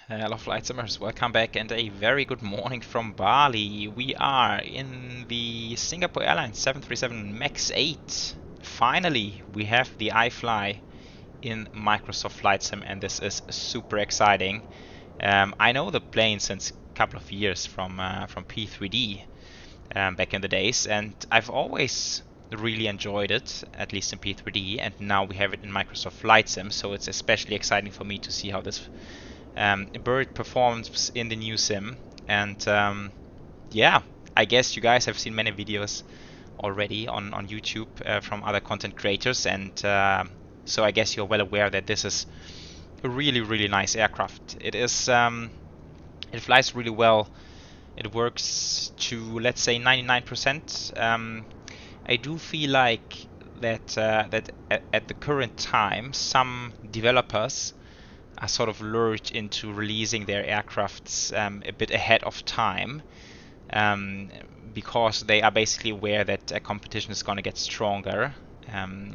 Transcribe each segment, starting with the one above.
Hello flight simmers, welcome back and a very good morning from Bali. We are in the Singapore Airlines 737 MAX 8. Finally, we have the iFly in Microsoft Flight Sim and this is super exciting. I know the plane since a couple of years from P3D back in the days, and I've always really enjoyed it, at least in P3D, and now we have it in Microsoft Flight Sim, so it's especially exciting for me to see how this bird performs in the new sim. And yeah, I guess you guys have seen many videos already on YouTube from other content creators, and so I guess you're well aware that this is a really nice aircraft. It is it flies really well. It works to, let's say, 99%. I do feel like that at the current time some developers are sort of lured into releasing their aircrafts a bit ahead of time, because they are basically aware that competition is going to get stronger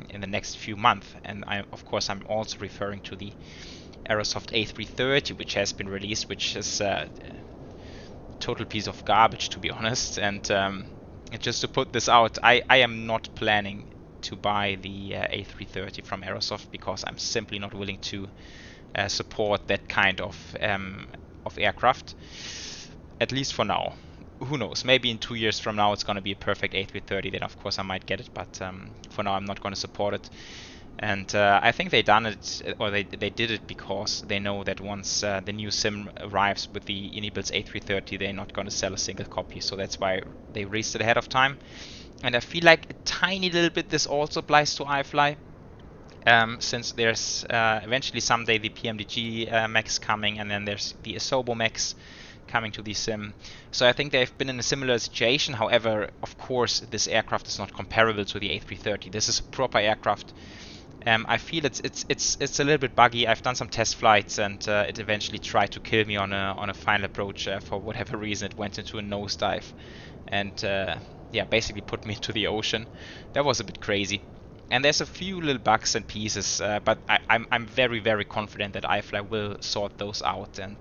in the next few months. And of course, I'm also referring to the Aerosoft A330, which has been released, which is a total piece of garbage, to be honest. And just to put this out, I am not planning to buy the A330 from Aerosoft because I'm simply not willing to support that kind of aircraft, at least for now. Who knows, maybe in 2 years from now it's going to be a perfect A330, then of course I might get it, but for now I'm not going to support it. And I think they done it, or they did it because they know that once the new sim arrives with the Inibil's A330, they're not going to sell a single copy, so that's why they released it ahead of time. And I feel like a tiny little bit this also applies to iFly. Since there's eventually someday the PMDG Max coming, and then there's the Asobo Max coming to the sim. So I think they've been in a similar situation. However, of course, this aircraft is not comparable to the A330. This is a proper aircraft. I feel it's a little bit buggy. I've done some test flights, and it eventually tried to kill me on a final approach. For whatever reason, it went into a nosedive, and yeah, basically put me into the ocean. That was a bit crazy. And there's a few little bugs and pieces, but I'm very confident that iFly will sort those out, and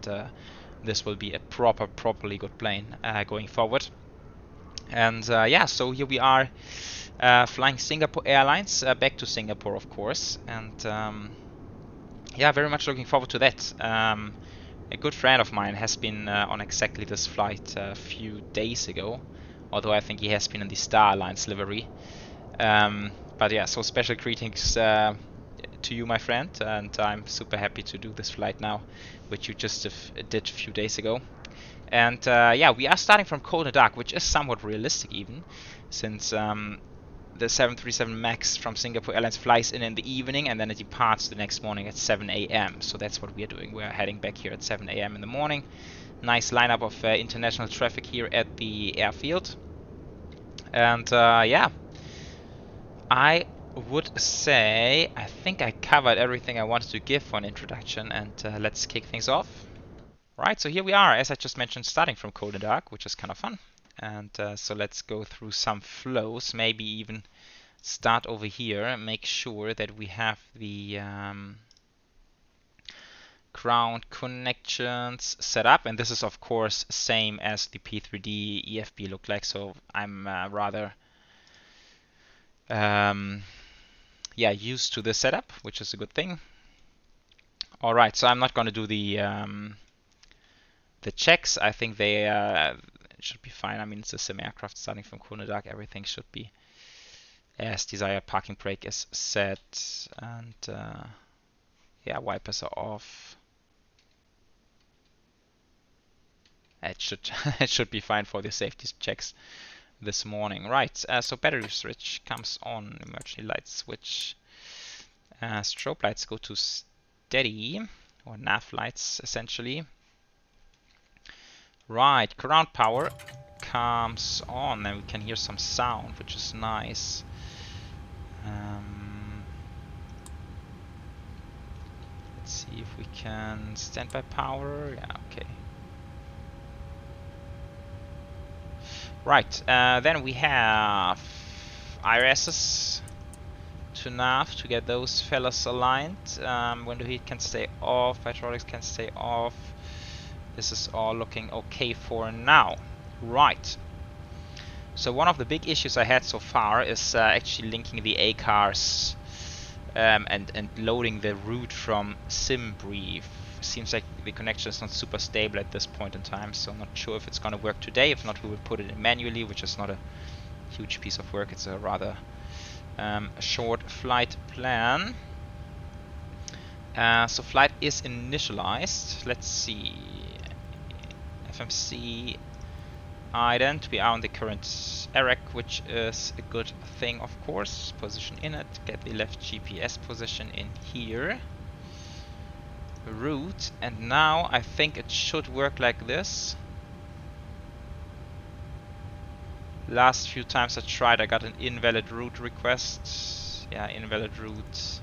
this will be a properly good plane going forward. And yeah, so here we are flying Singapore Airlines back to Singapore, of course, and yeah, very much looking forward to that. A good friend of mine has been on exactly this flight a few days ago, although I think he has been in the Star Alliance livery. But yeah, so special greetings to you, my friend, and I'm super happy to do this flight now, which you just did a few days ago. And yeah, we are starting from cold and dark, which is somewhat realistic even, since the 737 MAX from Singapore Airlines flies in the evening and then it departs the next morning at 7 a.m. So that's what we are doing. We are heading back here at 7 a.m. in the morning. Nice lineup of international traffic here at the airfield. And yeah, I would say I think I covered everything I wanted to give for an introduction, and let's kick things off. Right, so here we are, as I just mentioned, starting from cold and dark, which is kind of fun. And so let's go through some flows, maybe even start over here and make sure that we have the ground connections set up. And this is of course same as the P3D EFB looked like, so I'm rather yeah, used to this setup, which is a good thing. All right, so I'm not going to do the checks. I think they should be fine. I mean, it's a sim aircraft starting from cool and dark. Everything should be as desired. Parking brake is set, and yeah, wipers are off. It should it should be fine for the safety checks this morning. Right, so battery switch comes on, emergency light switch, strobe lights go to steady, or nav lights essentially. Right, ground power comes on, and we can hear some sound, which is nice. Let's see if we can standby power. Yeah, okay. Right, then we have IRSs to nav to get those fellas aligned. Window heat can stay off, hydraulics can stay off. This is all looking okay for now. Right. So one of the big issues I had so far is actually linking the A cars and loading the route from SimBrief. Seems like the connection is not super stable at this point in time, so I'm not sure if it's going to work today. If not, we will put it in manually, which is not a huge piece of work. It's a rather short flight plan. So flight is initialized. Let's see. FMC ident. We are on the current EREC, which is a good thing, of course. Position in it. Get the left GPS position in here. Route, and now I think it should work like this. Last few times I tried, I got an invalid route request. Yeah, invalid route.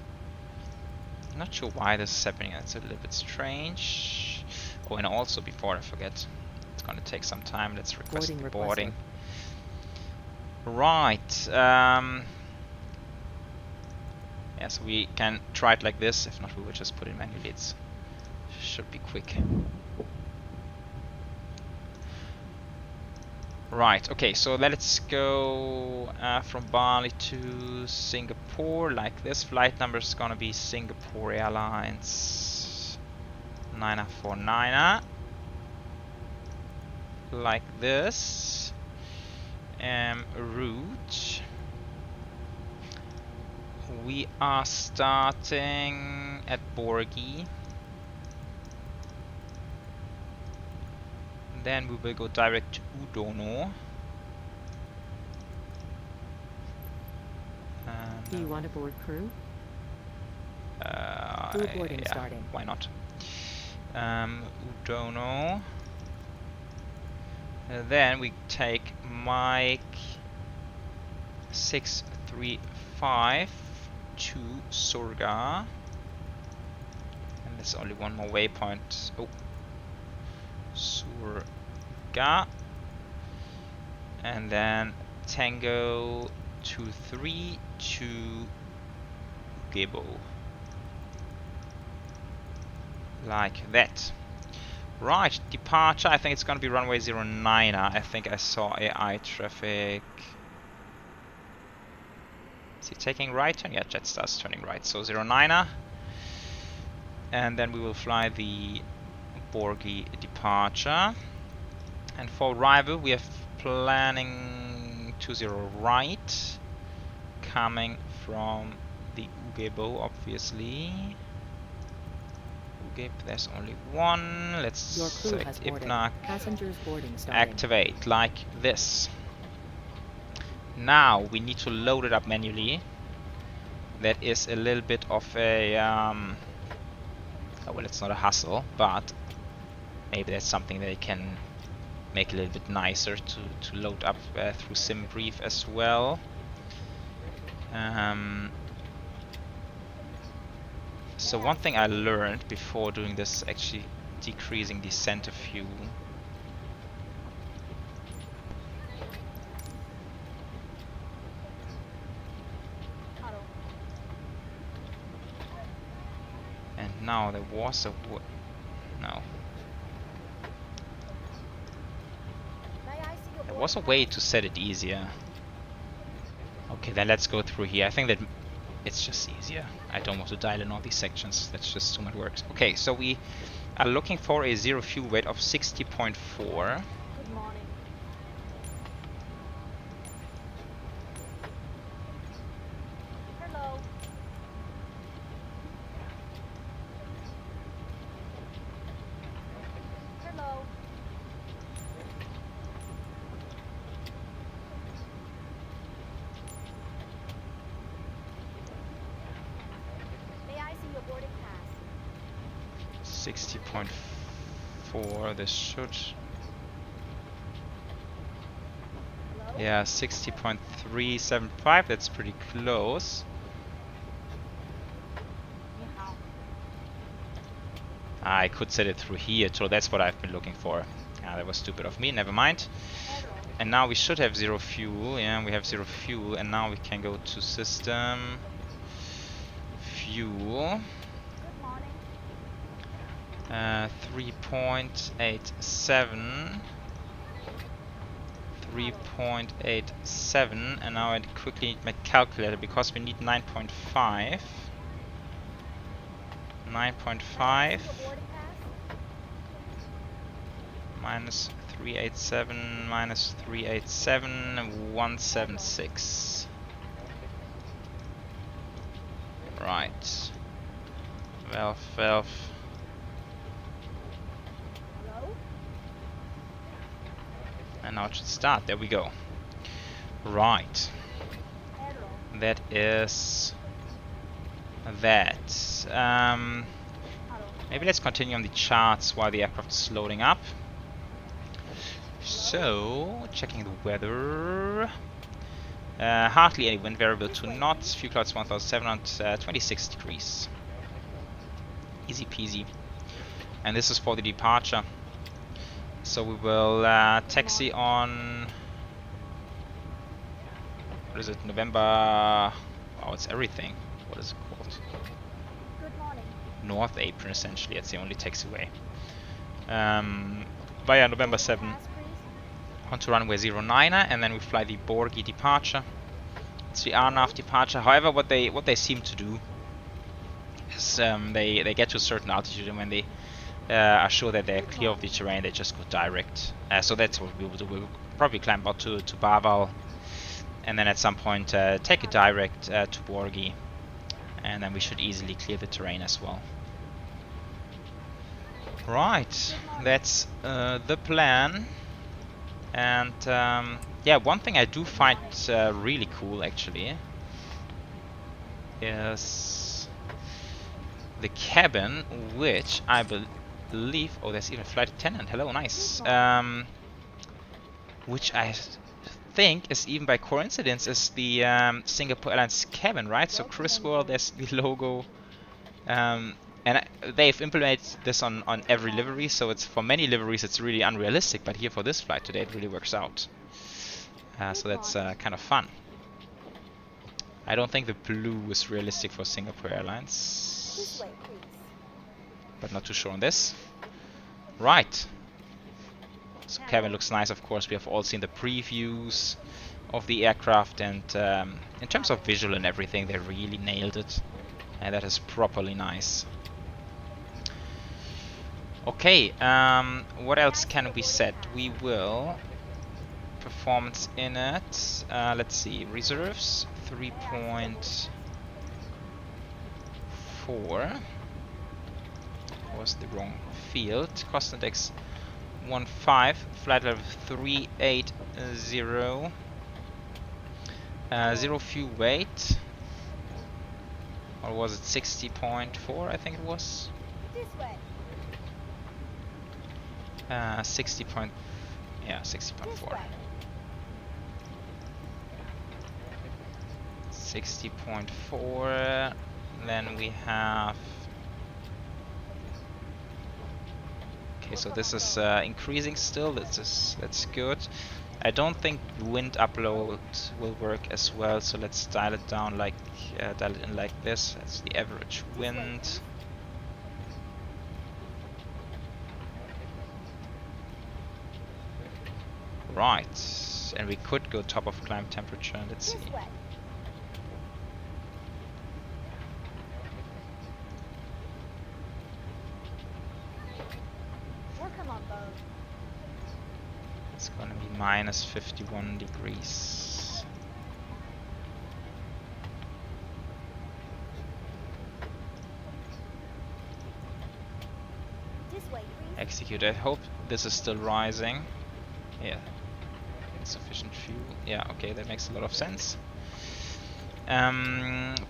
Not sure why this is happening. It's a little bit strange. Oh, and also before I forget, it's gonna take some time. Let's request the boarding. Right. Yeah, so we can try it like this. If not, we will just put it manually. It should be quick. Right, okay, so let's go from Bali to Singapore like this. Flight number is gonna be Singapore Airlines 949er. Like this. Route. We are starting at Borgi. Then we will go direct to Udono. Do you want to board crew? Crew boarding starting. Why not? Udono. Then we take Mike 635 to Surga. And there's only one more waypoint. Oh. Surga, and then Tango 23 to Gebo, like that. Right, departure, I think it's gonna be runway 09er. I think I saw AI traffic. Is he taking right turn? Yeah, Jetstar's turning right, so 09er. And then we will fly the Borgi departure, and for arrival we have planning 20 right, coming from the Ugebo, obviously. Ugeb, there's only one. Let's select IPNAC, activate like this. Now we need to load it up manually. That is a little bit of a oh, well, it's not a hassle, but maybe that's something that you can make a little bit nicer to load up through SimBrief as well. So one thing I learned before doing this, actually decreasing the center view. And now there was a no. There was a way to set it easier. Okay, then let's go through here. I think that it's just easier. I don't want to dial in all these sections. That's just too much work. Okay, so we are looking for a zero fuel weight of 60.4. Good morning. Hello. Hello. May I see your boarding pass? 60.4. This should. Hello? Yeah, 60.375. That's pretty close. I could set it through here, so that's what I've been looking for. That was stupid of me, never mind. And now we should have zero fuel. Yeah, we have zero fuel, and now we can go to system. fuel. Good morning. 3.87. 3.87, and now I quickly need my calculator because we need 9.5. 9.5 minus 387 minus 387, 176. Right. Valve. Hello? And now it should start. There we go. Right. Hello. That is that. Hello. Maybe let's continue on the charts while the aircraft is loading up. So, checking the weather. Hardly any wind, variable 2 knots, fuel clouds 1726 degrees. Easy peasy. And this is for the departure. So we will taxi on, what is it, November, wow, it's everything. What is it called? Good morning. North Apron, essentially. It's the only taxiway. Via November 7 Pass, please. onto runway 09er, and then we fly the Borgi departure. It's the RNAV departure. However, what they seem to do is they get to a certain altitude, and when they are sure that they're clear of the terrain, they just go direct. So that's what we will do. We'll probably climb out to Baval, and then at some point take a direct to Borgi, and then we should easily clear the terrain as well. Right, that's the plan. And yeah, one thing I do find really cool actually is the cabin, which I believe, oh, there's even a flight attendant, hello, nice, which I think is, even by coincidence, is the Singapore Airlines cabin, right? So Criswell, there's the logo, and they've implemented this on every livery, so it's, for many liveries it's really unrealistic, but here for this flight today it really works out. So that's kind of fun. I don't think the blue is realistic for Singapore Airlines, This way, please. but not too sure on this. Right. So cabin looks nice, of course. We have all seen the previews of the aircraft, and in terms of visual and everything, they really nailed it. And that is properly nice. Okay, what else can we set? We will performance in it. Let's see, reserves 3.4. Was the wrong field. Cost index 1.5. Flight level 380. Zero fuel weight. Or was it 60.4? I think it was. This way. 60 point. Yeah, 60.4. 60.4. Then we have. Okay, so this is increasing still. That's good. I don't think wind upload will work as well, so let's dial it down, like dial it in like this. That's the average wind. Right, and we could go top of climb temperature. Let's see. This way. Welcome on board. It's gonna be minus 51 degrees. This way, please. Execute. I hope this is still rising. Yeah. Insufficient fuel. Yeah, okay, that makes a lot of sense.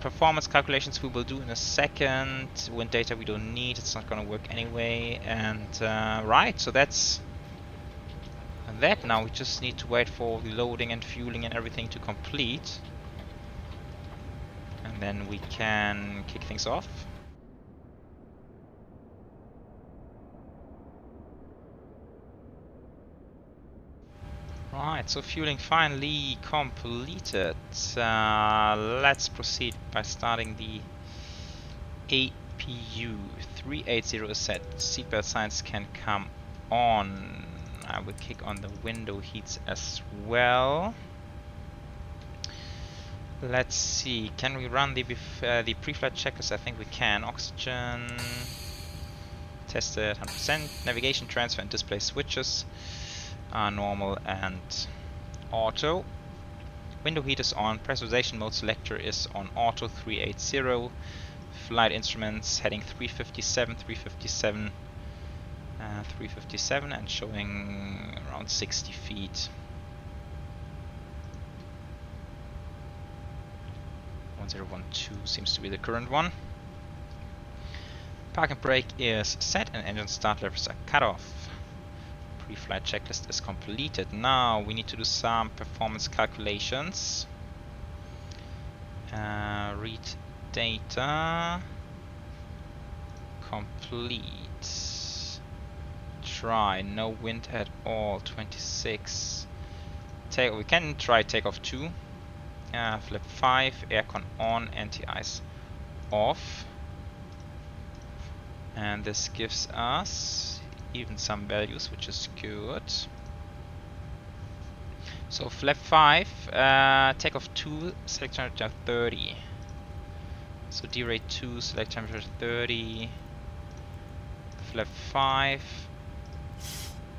Performance calculations we will do in a second. Wind data we don't need, it's not gonna work anyway. And right, so that's that. Now we just need to wait for the loading and fueling and everything to complete, and then we can kick things off. Right, so fueling finally completed. Let's proceed by starting the APU 380 is set. Seatbelt signs can come on. I will kick on the window heats as well. Let's see, can we run the pre-flight checklist? I think we can. Oxygen tested 100%. Navigation transfer and display switches are normal and auto. Window heat is on. Pressurization mode selector is on auto 380. Flight instruments heading 357, 357, 357 and showing around 60 feet. 1012 seems to be the current one. Park and brake is set and engine start levers are cut off. Pre-flight checklist is completed. Now we need to do some performance calculations. Read data. Complete. Try. No wind at all. 26. We can try takeoff 2. Flip 5. Aircon on. Anti-ice off. And this gives us even some values, which is good. So flap 5, takeoff 2, select temperature 30. So D-rate 2, select temperature 30. Flap 5,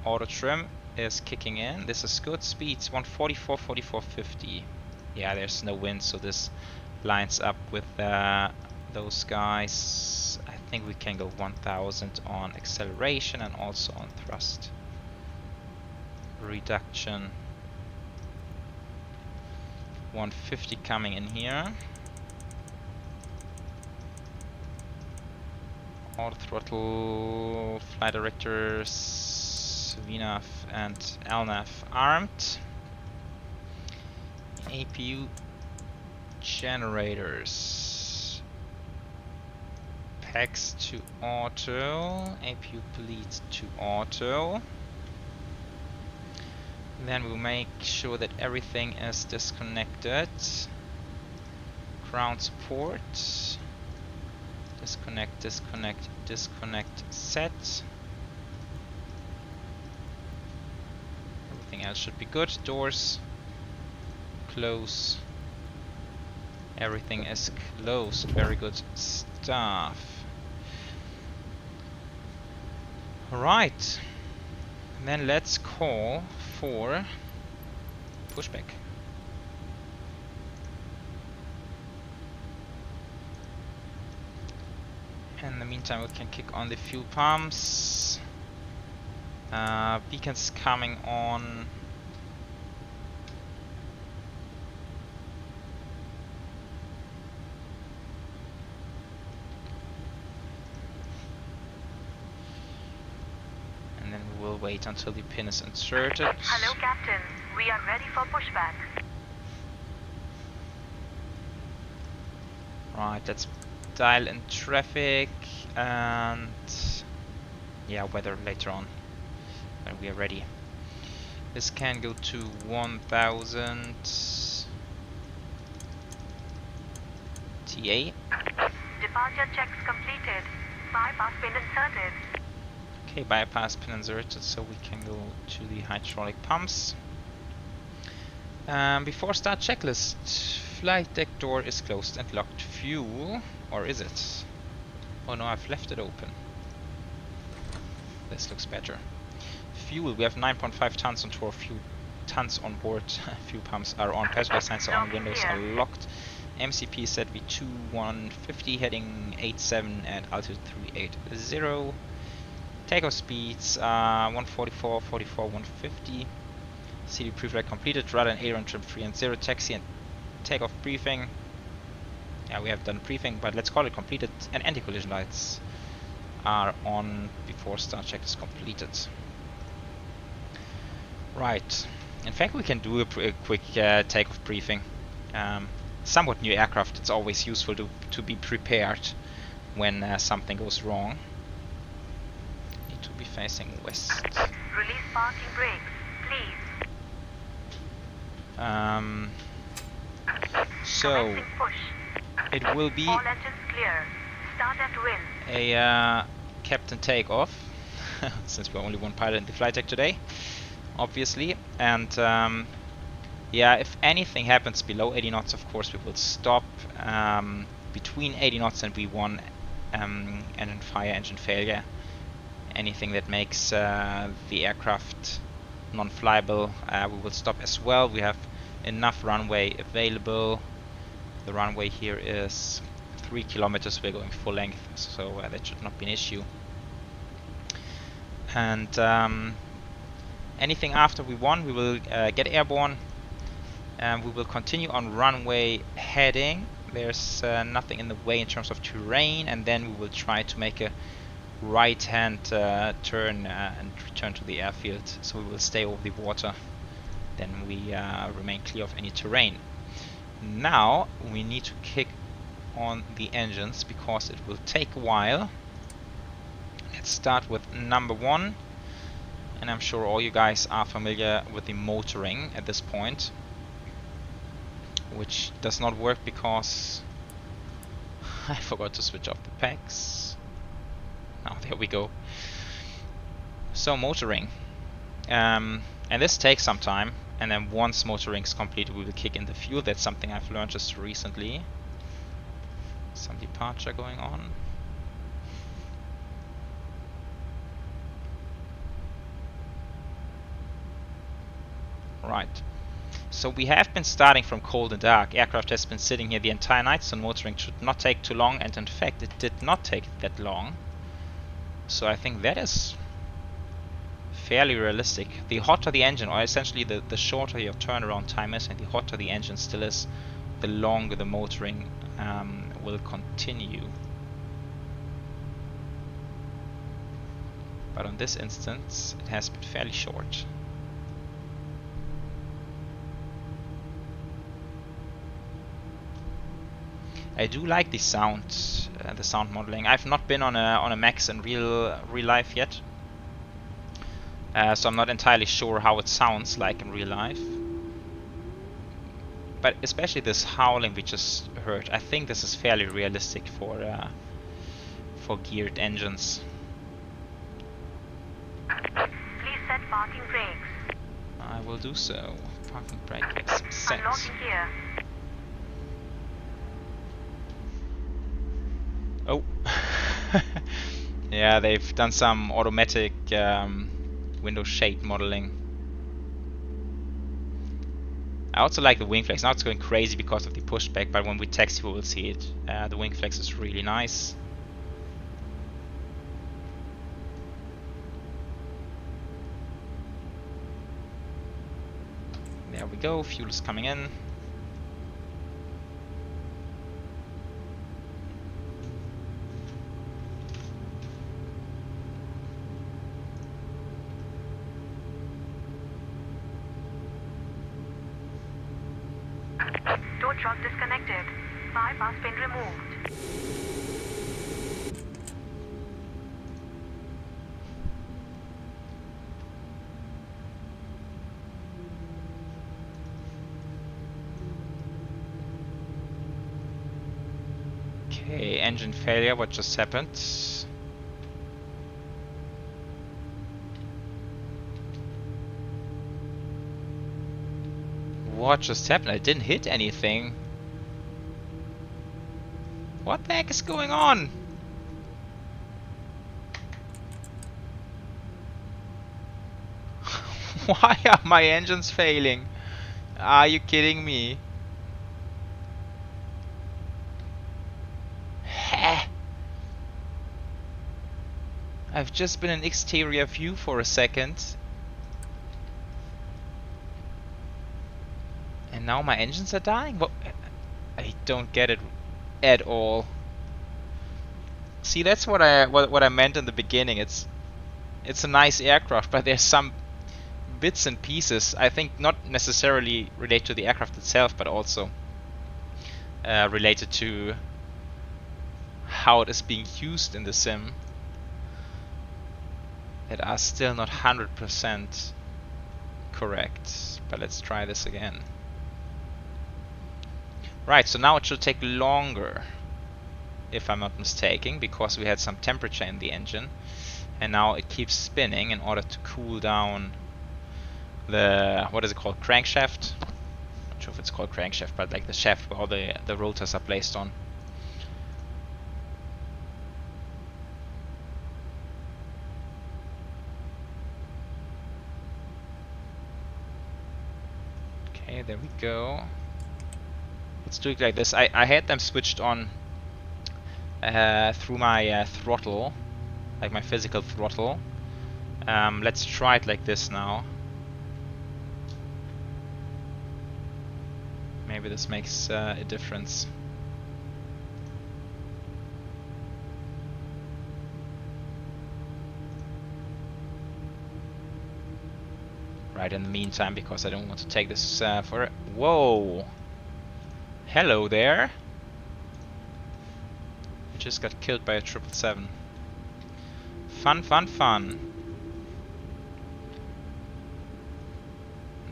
auto trim is kicking in. This is good. Speeds 144, 44, 50. Yeah, there's no wind, so this lines up with those guys. I think we can go 1000 on acceleration and also on thrust reduction. 150 coming in here. Auto throttle, flight directors, VNAV and LNAV armed. APU generators. Packs to auto. APU bleeds to auto. Then we'll make sure that everything is disconnected. Ground support. Disconnect, disconnect, disconnect, set. Everything else should be good. Doors, close. Everything is closed. Very good stuff. Alright. Then let's call for pushback. In the meantime, we can kick on the fuel pumps. Beacons coming on. And then we will wait until the pin is inserted. Hello, Captain. We are ready for pushback. Right, let's dial in traffic and yeah, weather later on when we are ready. This can go to 1000 TA. Departure checks completed. Bypass pin inserted. Okay, bypass pin inserted, so we can go to the hydraulic pumps. Before start checklist, flight deck door is closed and locked. Fuel, or is it? Oh no, I've left it open. This looks better. Fuel, we have 9.5 tons on tour, fuel tons on board. Fuel pumps are on, passenger signs are on, windows are locked. MCP set V2 150, heading 87 at altitude 380. Takeoff speeds 144, 44, 150. CD pre-flight completed, rudder and aileron trim 3 and 0. Taxi and takeoff briefing. Yeah, we have done briefing, but let's call it completed. And anti-collision lights are on before start check is completed. Right. In fact, we can do a quick takeoff briefing. Somewhat new aircraft, it's always useful to be prepared when something goes wrong. Need to be facing west. Release parking brakes, please. So Commencing push. it will be All engines clear. Start at wind. a captain takeoff, since we're only one pilot in the flight deck today, obviously. And yeah, if anything happens below 80 knots, of course we will stop. Between 80 knots and V1, engine fire, engine failure, anything that makes the aircraft non-flyable, we will stop as well. We have enough runway available. The runway here is 3 kilometers. We're going full length, so that should not be an issue. And anything after V1, we will get airborne. We will continue on runway heading. There's nothing in the way in terms of terrain, and then we will try to make a right-hand turn and return to the airfield. So we will stay over the water. Then we remain clear of any terrain. Now we need to kick on the engines because it will take a while. Let's start with number 1, and I'm sure all you guys are familiar with the motoring at this point, which does not work because I forgot to switch off the packs. Oh, there we go. So motoring, and this takes some time, and then once motoring is completed we will kick in the fuel. That's something I've learned just recently. Some departure going on. Right. So we have been starting from cold and dark. Aircraft has been sitting here the entire night, so motoring should not take too long, and in fact it did not take that long. So I think that is fairly realistic. The hotter the engine, or essentially the shorter your turnaround time is, and the hotter the engine still is, the longer the motoring will continue. But on this instance it has been fairly short. I do like the sound modeling. I've not been on a Max in real life yet, so I'm not entirely sure how it sounds like in real life. But especially this howling we just heard, I think this is fairly realistic for geared engines. Please set parking brakes. I will do so. Parking brake makes some sense. Unlocking gear. Oh, yeah, they've done some automatic window shade modeling. I also like the wing flex. Now it's going crazy because of the pushback, but when we taxi we will see it. The wing flex is really nice. There we go, fuel is coming in. Tow truck disconnected. Bypass pin removed. Okay, engine failure, what just happened? What just happened? I didn't hit anything. What the heck is going on? Why are my engines failing? Are you kidding me? I've just been in exterior view for a second. And now my engines are dying? What? I don't get it at all. See, that's what I meant in the beginning. It's a nice aircraft, but there's some bits and pieces, I think not necessarily related to the aircraft itself, but also related to how it is being used in the sim, that are still not 100% correct. But let's try this again. Right, so now it should take longer. if I'm not mistaken, because we had some temperature in the engine, and now it keeps spinning in order to cool down the, what is it called, crankshaft? Not sure if it's called crankshaft, but like the shaft where all the rotors are placed on. Okay, there we go. Let's do it like this. I had them switched on through my throttle, like my physical throttle. Let's try it like this now. Maybe this makes a difference. Right, in the meantime, because I don't want to take this for it. Whoa! Hello there! I just got killed by a 777. Fun, fun, fun.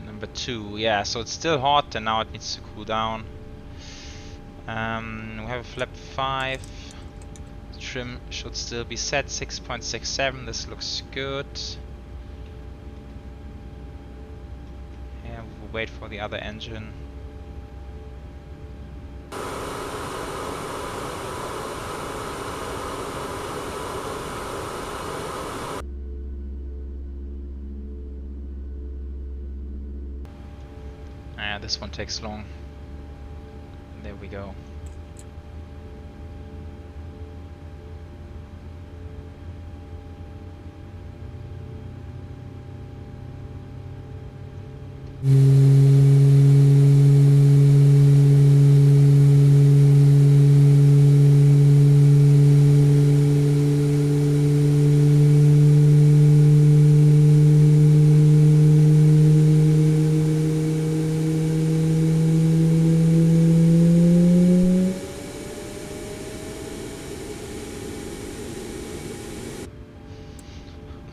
Number 2, yeah, so it's still hot and now it needs to cool down. We have a flap 5. The trim should still be set 6.67. This looks good. We'll wait for the other engine. This one takes long. There we go.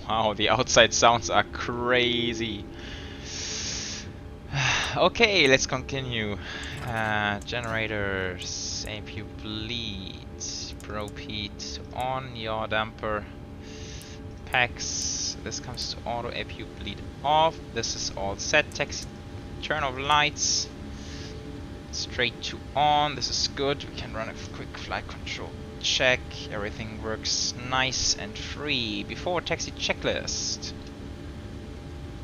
Wow, the outside sounds are crazy. Okay, let's continue. Generators, APU bleed, probe heat on, yaw damper, packs. This comes to auto, APU bleed off. This is all set. Taxi, turn off lights. Straight to on. This is good. We can run a quick flight control check. Everything works nice and free. Before taxi checklist.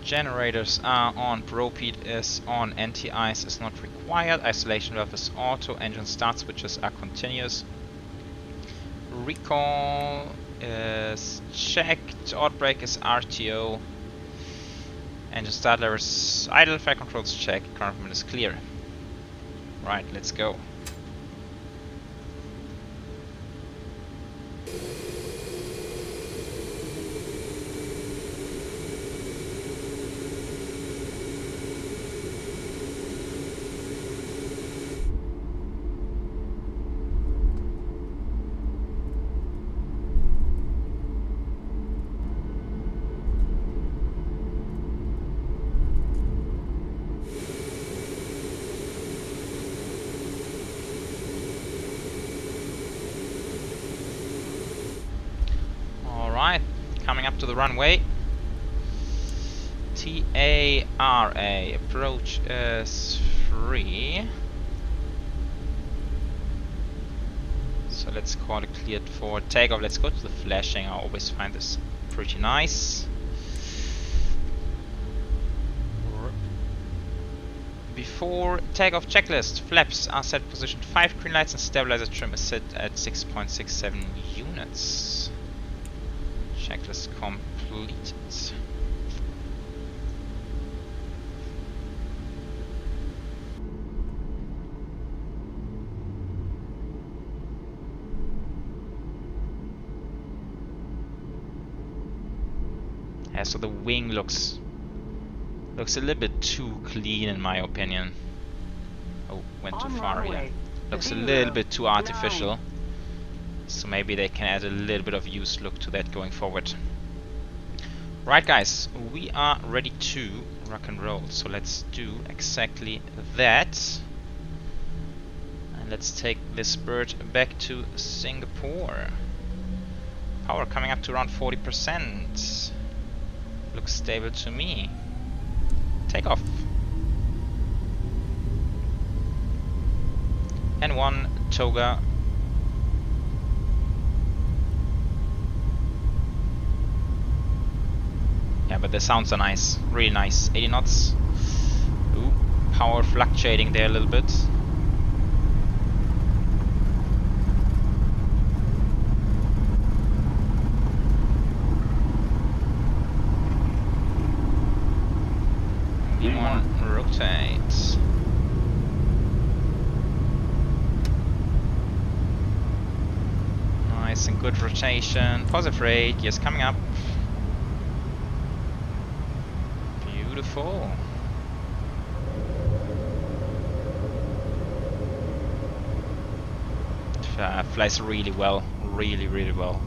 Generators are on, probe heat is on, anti-ice is not required, isolation valve is auto, engine start switches are continuous. Recall is checked, auto brake is RTO, engine start lever is idle, flight control is checked, current movement is clear. Right, let's go. Coming up to the runway. TARA, approach is free. So let's call it cleared for takeoff. Let's go to the flashing. I always find this pretty nice. Before takeoff checklist, flaps are set position 5, green lights and stabilizer trim is set at 6.67 units. Checklist completed. Yeah, so the wing looks a little bit too clean in my opinion. Oh, went too far here. Looks a little bit too artificial. So maybe they can add a little bit of used look to that going forward. Right guys, we are ready to rock and roll. So let's do exactly that. And Let's take this bird back to Singapore. Power coming up to around 40%. Looks stable to me. Takeoff. And one toga. Yeah, but the sounds are nice, really nice. 80 knots. Ooh, power fluctuating there a little bit. V1 rotate. Nice and good rotation. Positive rate, yes, coming up. Beautiful. Flies really well, really well.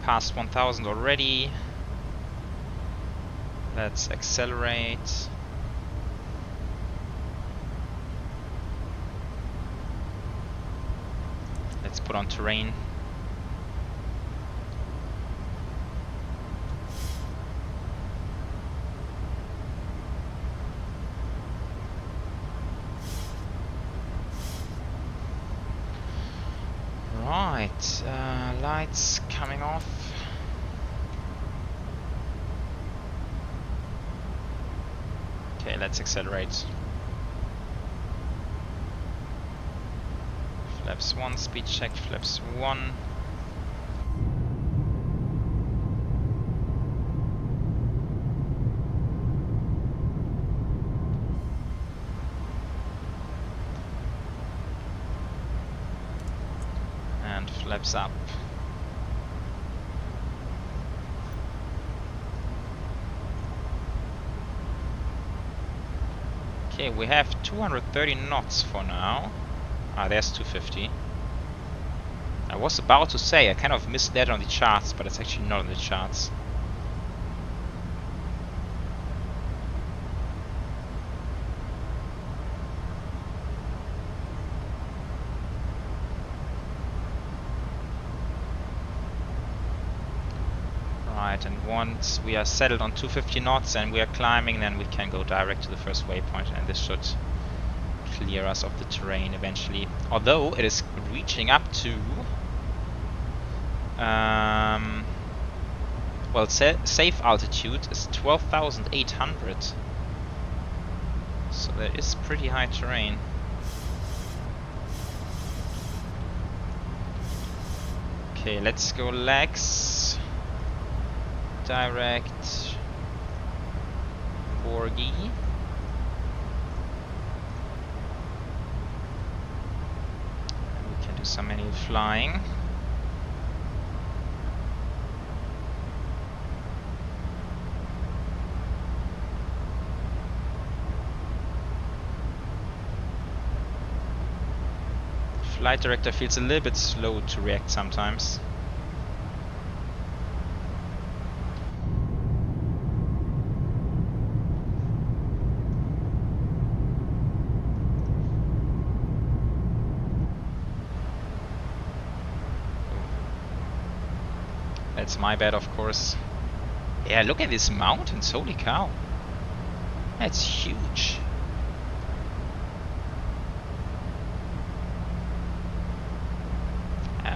Past 1000 already. Let's accelerate. Let's put on terrain. Right, lights coming off. Okay, let's accelerate. Flaps 1, speed check, flaps 1. And flaps up. Okay, we have 230 knots for now. Ah, there's 250. I was about to say, I kind of missed that on the charts, but it's actually not on the charts. Right, and once we are settled on 250 knots and we are climbing, then we can go direct to the first waypoint, and this should clear us of the terrain eventually. Although it is reaching up to well, safe altitude is 12,800, so that is pretty high terrain. Okay, let's go legs, direct Borgie. We can do some manual flying. Flight director feels a little bit slow to react sometimes. That's my bad, of course. Yeah, look at these mountains, holy cow. That's huge.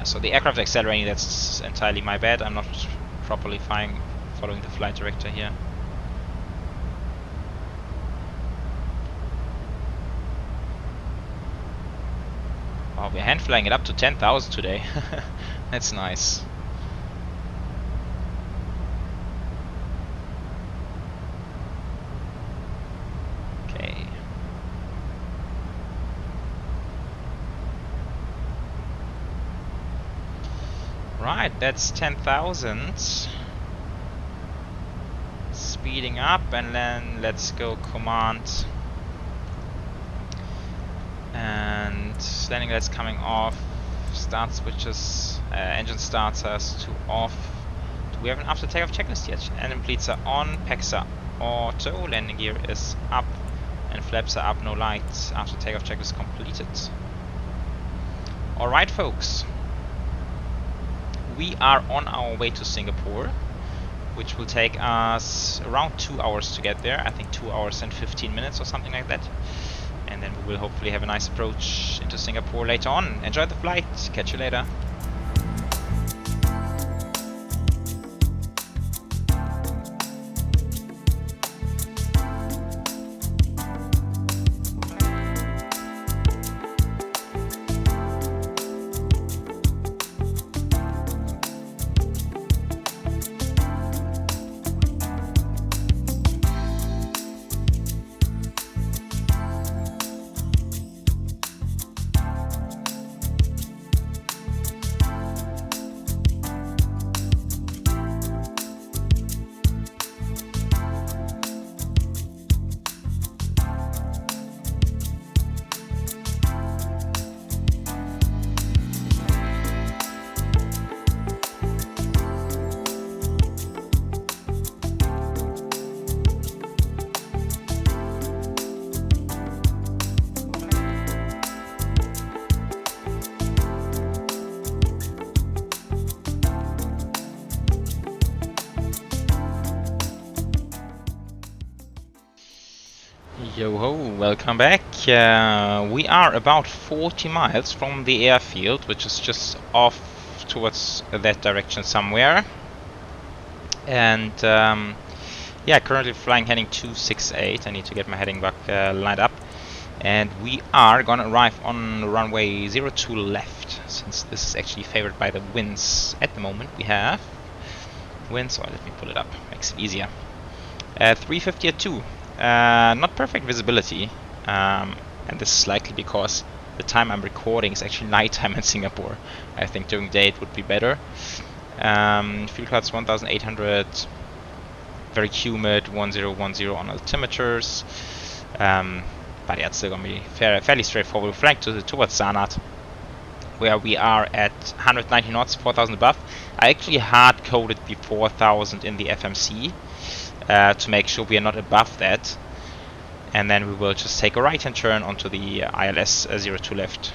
So the aircraft accelerating, that's entirely my bad. I'm not properly following the flight director here. Wow, we're hand flying it up to 10,000 today. That's nice. Okay. Right, that's 10,000. Speeding up, and then let's go command. And landing lights coming off. Start switches, engine starters to off. To we have an after takeoff checklist yet. Engine bleeds are on, packs are auto, landing gear is up, and flaps are up, no lights. After takeoff checklist completed. Alright folks, we are on our way to Singapore, which will take us around 2 hours to get there. I think 2 hours and 15 minutes or something like that. And then we will hopefully have a nice approach into Singapore later on. Enjoy the flight, catch you later. Yo ho, welcome back. We are about 40 miles from the airfield, which is just off towards that direction somewhere. And yeah, currently flying heading 268. I need to get my heading back lined up. And we are gonna arrive on runway 02 left, since this is actually favored by the winds at the moment. We have winds, or let me pull it up, makes it easier. 350 at 2. Not perfect visibility, and this is likely because the time I'm recording is actually nighttime in Singapore. I think during the day it would be better. Fuel clouds 1800, very humid, 1010 on altimeters. But yeah, it's still gonna be fairly straightforward. We're flying towards Sanat, where we are at 190 knots, 4000 above. I actually hard coded before 1000 in the FMC. To make sure we are not above that, and then we will just take a right hand turn onto the ILS 02 left,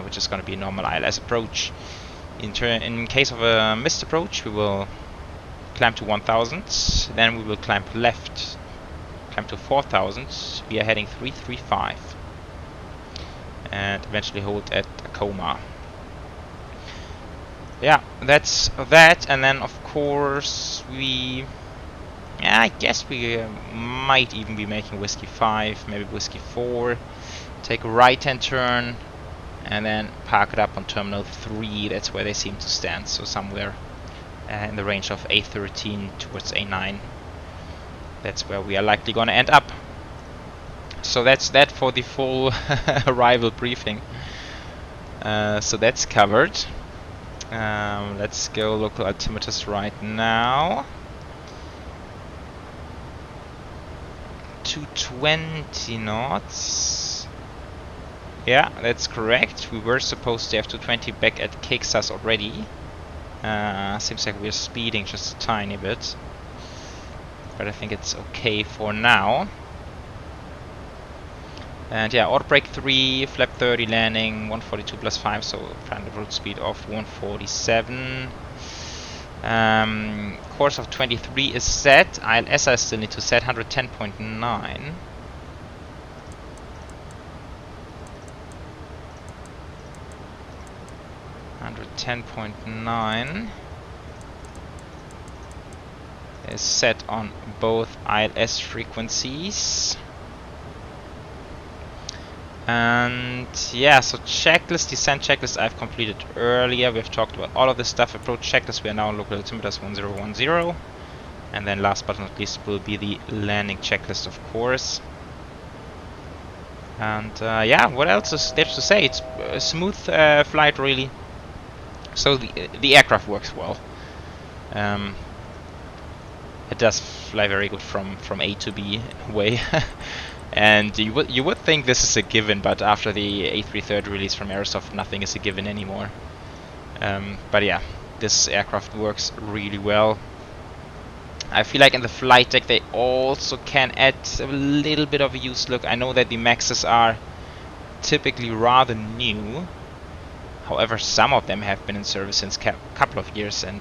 which is going to be a normal ILS approach. In case of a missed approach, we will climb to 1000, then we will climb left, climb to 4000. We are heading 335 and eventually hold at Tacoma. Yeah, that's that. And then of course yeah, I guess we might even be making Whiskey 5, maybe Whiskey 4, take a right hand turn, and then park it up on Terminal 3, that's where they seem to stand, so somewhere in the range of A13 towards A9. That's where we are likely going to end up. So that's that for the full arrival briefing. So that's covered. Let's go local altimeters right now. 220 knots. Yeah, that's correct. We were supposed to have 220 back at Kicksas already. Seems like we're speeding just a tiny bit, but I think it's okay for now. And yeah, auto brake 3, flap 30 landing, 142 plus 5, so final route speed of 147. Course of 23 is set. ILS I still need to set 110.9. 110.9 is set on both ILS frequencies. And yeah, so checklist, descent checklist I've completed earlier. We've talked about all of this stuff. Approach checklist, we are now on local altimeters 1010. And then last but not least will be the landing checklist, of course. And yeah, what else is there to say? It's a smooth flight, really. So the aircraft works well. It does fly very good from A to B way. And you would think this is a given, but after the A330 release from Aerosoft, nothing is a given anymore. But yeah, this aircraft works really well. I feel like in the flight deck they also can add a little bit of a used look. I know that the Maxes are typically rather new. However, some of them have been in service since a couple of years, and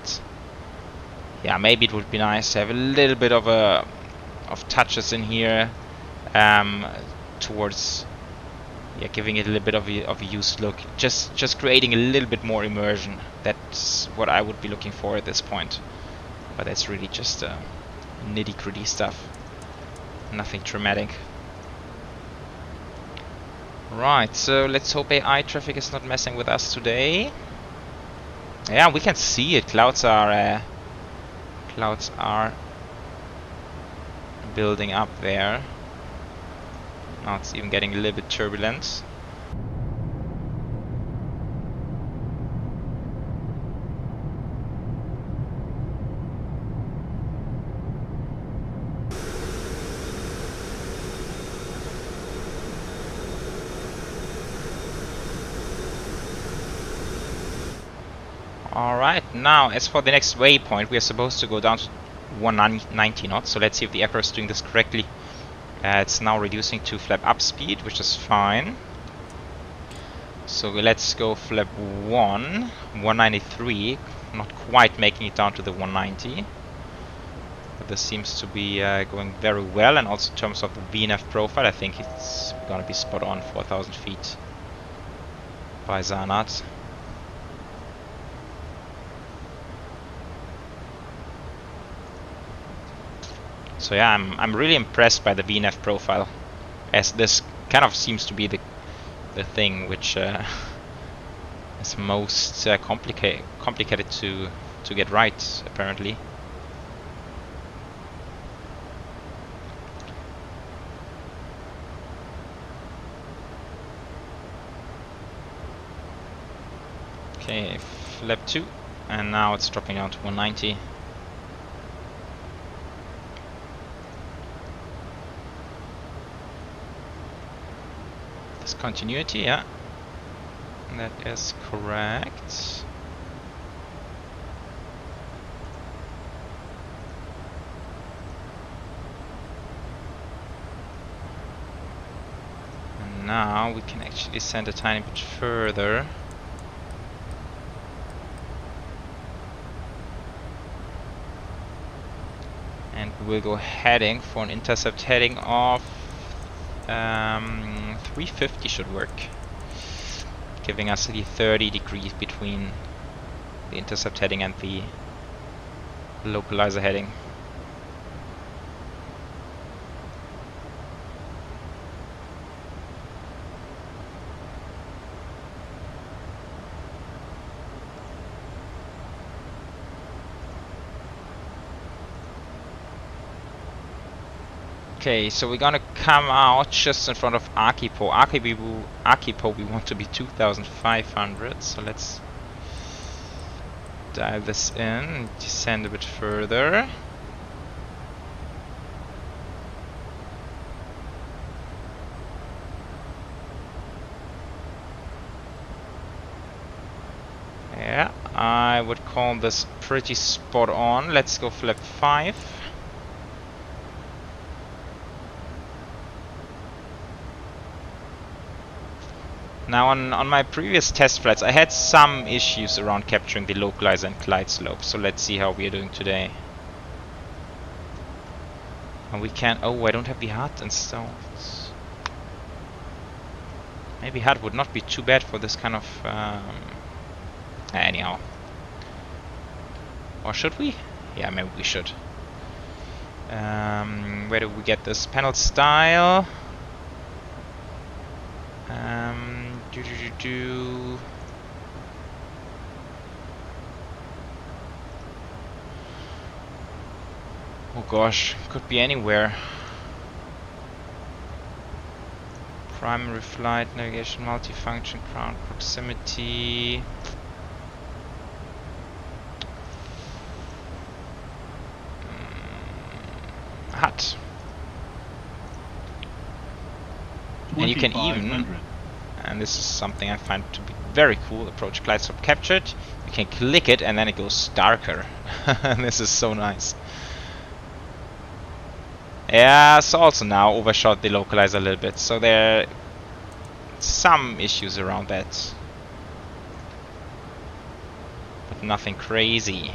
yeah, maybe it would be nice to have a little bit of touches in here towards giving it a little bit of a used look, just creating a little bit more immersion. That's what I would be looking for at this point. But that's really just nitty-gritty stuff, nothing dramatic. Right, so let's hope AI traffic is not messing with us today. Yeah, we can see it. Clouds are building up there. Now it's even getting a little bit turbulent. Alright, now as for the next waypoint, we are supposed to go down to 190 knots, so let's see if the aircraft is doing this correctly. It's now reducing to flap up speed, which is fine. So let's go flap 193, not quite making it down to the 190. But this seems to be going very well, and also in terms of the VNAV profile, I think it's gonna be spot on, 4,000 feet by Zanat. So yeah, I'm really impressed by the VNAV profile, as this kind of seems to be the thing which is most complicated to get right, apparently. Okay, flap 2, and now it's dropping down to 190. Continuity, yeah, that is correct. And now we can actually send a tiny bit further. And we'll go heading for an intercept heading of 350 should work, giving us the 30 degrees between the intercept heading and the localizer heading. Okay, so we're gonna come out just in front of Archipo. Archipo we want to be 2,500, so let's dial this in, descend a bit further. Yeah, I would call this pretty spot on. Let's go flap 5. Now on my previous test flights I had some issues around capturing the localizer and glide slope, so let's see how we are doing today. And we can... oh, I don't have the HUD installed. Maybe HUD would not be too bad for this kind of... anyhow. Or should we? Yeah, maybe we should. Where do we get this? Panel style. Oh gosh, could be anywhere. Primary flight, navigation, multifunction, ground proximity. HUD. And you can even, and this is something I find to be very cool, approach glide slope captured. You can click it and then it goes darker. This is so nice. Yeah, so also now overshot the localizer a little bit, so there are some issues around that. But nothing crazy.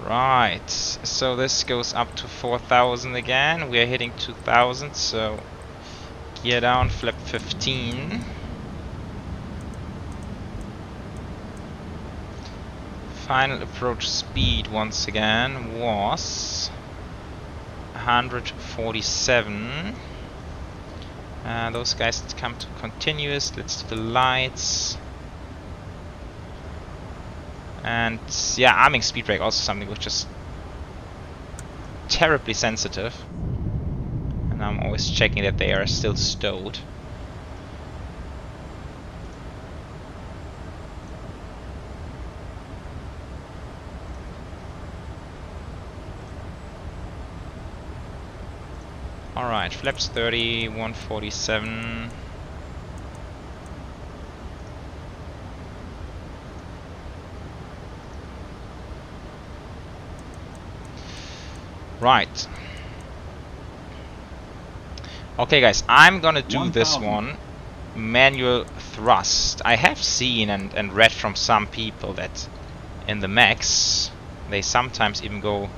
Right, so this goes up to 4,000 again. We are hitting 2,000, so gear down, flap 15. Final approach speed once again was 147. Those guys come to continuous. Let's do the lights. And yeah, arming speed brake also something which is terribly sensitive. And I'm always checking that they are still stowed. Alright, flaps 30, 147. Right. Okay guys, I'm gonna do this one manual thrust. I have seen and read from some people that in the Max they sometimes even go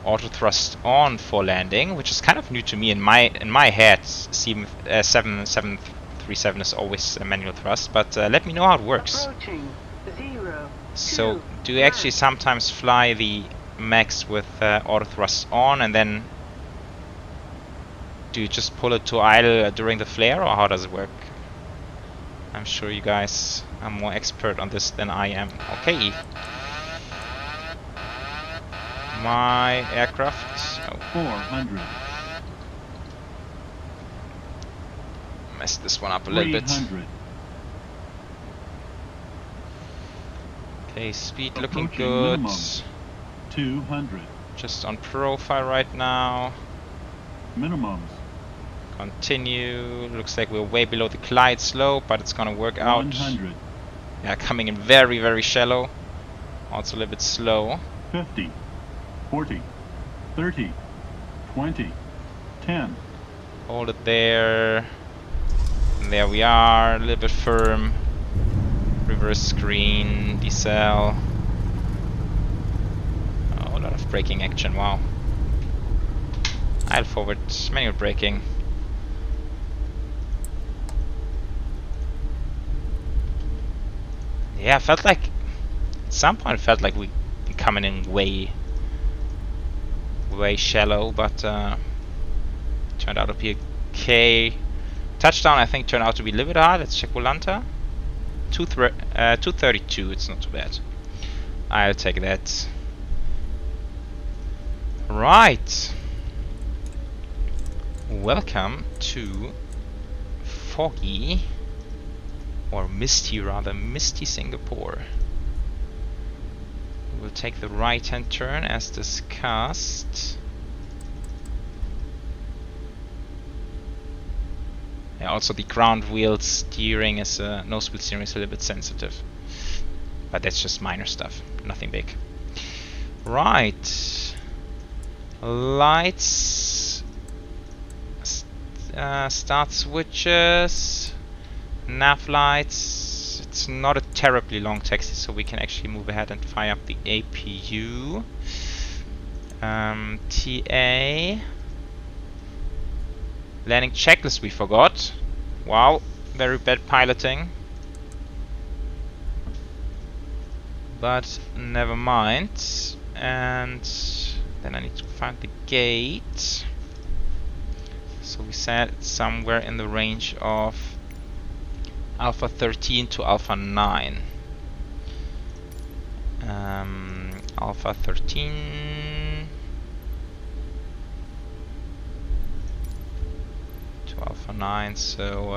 auto thrust on for landing, which is kind of new to me. In my head, 737 is always a manual thrust, but let me know how it works. So do you actually sometimes fly the Max with auto thrust on, and then do you just pull it to idle during the flare, or how does it work? I'm sure you guys are more expert on this than I am. Okay. My aircraft. Oh. 400. Messed this one up a little bit. Okay, speed looking good. Minimum. 200. Just on profile right now. Minimums. Continue. Looks like we're way below the glide slope, but it's gonna work out. 100. Yeah, coming in very, very shallow. Also a little bit slow. 50. 40. 30. 20. 10. Hold it there. And there we are. A little bit firm. Reverse screen. Decel. Oh, a lot of braking action. Wow. Idle forward. Manual braking. Yeah, felt like at some point it felt like we coming in way shallow, but turned out to be okay. Touchdown I think turned out to be a little bit hard. Let's check Volanta. 232, it's not too bad. I'll take that. Right. Welcome to foggy, or misty rather, misty Singapore. We'll take the right-hand turn as discussed. Yeah, also the ground wheel steering is nose wheel steering is a little bit sensitive, but that's just minor stuff, nothing big. Right, lights, start switches, nav lights. It's not a terribly long taxi, so we can actually move ahead and fire up the APU. TA. Landing checklist we forgot. Wow, very bad piloting. But never mind. And then I need to find the gate. So we said it's somewhere in the range of Alpha 13 to Alpha 9. Alpha 13 to Alpha 9, so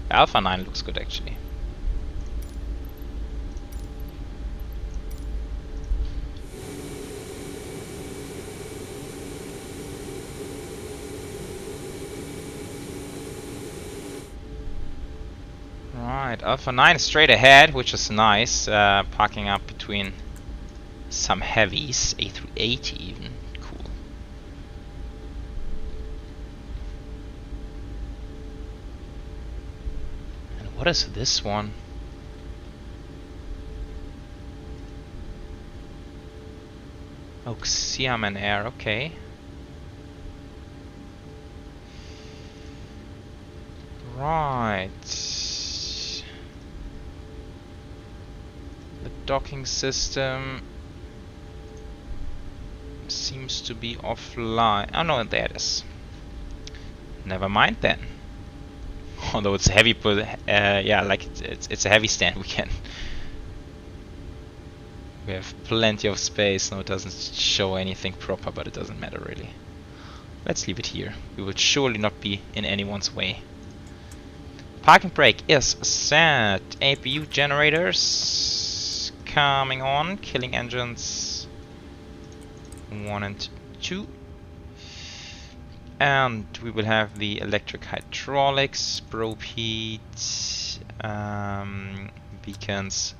Alpha 9 looks good actually. Right, Alpha 9 is straight ahead, which is nice. Parking up between some heavies, A380 even. Cool. And what is this one? Oh, Xiamen Air, okay. Right. The docking system seems to be offline. Oh no, there it is. Never mind then. Although it's heavy, but yeah, like it's a heavy stand. We have plenty of space. No, it doesn't show anything proper, but it doesn't matter really. Let's leave it here. We will surely not be in anyone's way. Parking brake is set. APU generators coming on. Killing engines 1 and 2. And we will have the electric hydraulics, probe heat, beacons,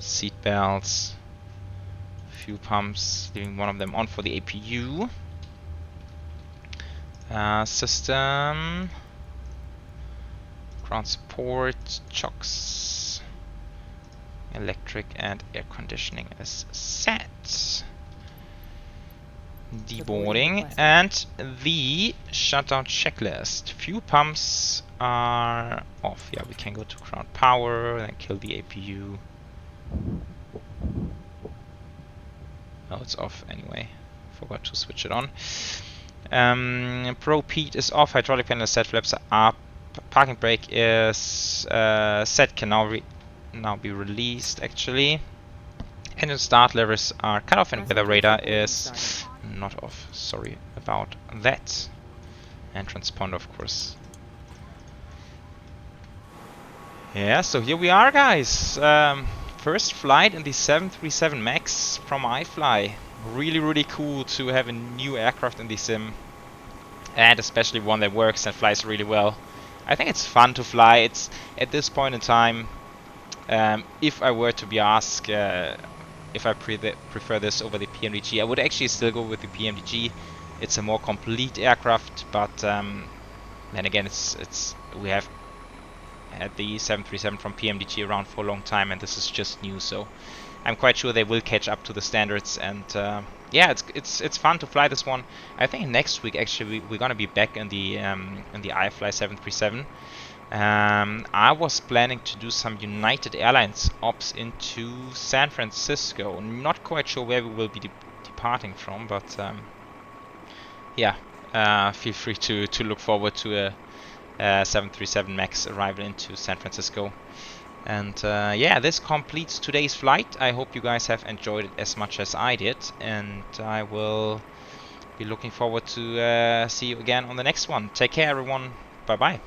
seat belts, fuel pumps, leaving one of them on for the APU. System, ground support, chocks, electric and air conditioning is set. Deboarding and the shutdown checklist. Fuel pumps are off. Yeah, we can go to ground power and kill the APU. Oh, it's off anyway. Forgot to switch it on. Probe heat is off. Hydraulic panel is set. Flaps are up. Parking brake is set. Can now be released actually. Engine start levers are cut off and weather radar is not off. Sorry about that. And transponder, of course. Yeah, so here we are, guys. First flight in the 737 MAX from iFly. Really cool to have a new aircraft in the sim, and especially one that works and flies really well. I think it's fun to fly. It's at this point in time, if I were to be asked if I prefer this over the PMDG, I would actually still go with the PMDG. It's a more complete aircraft, but then again, we have had the 737 from PMDG around for a long time, and this is just new, so I'm quite sure they will catch up to the standards. And yeah, it's fun to fly this one. I think next week actually we're gonna be back in the iFly 737. I was planning to do some United Airlines ops into San Francisco. Not quite sure where we will be departing from, but yeah, feel free to look forward to a 737 MAX arrival into San Francisco. And yeah, this completes today's flight. I hope you guys have enjoyed it as much as I did, and I will be looking forward to see you again on the next one. Take care, everyone. Bye bye.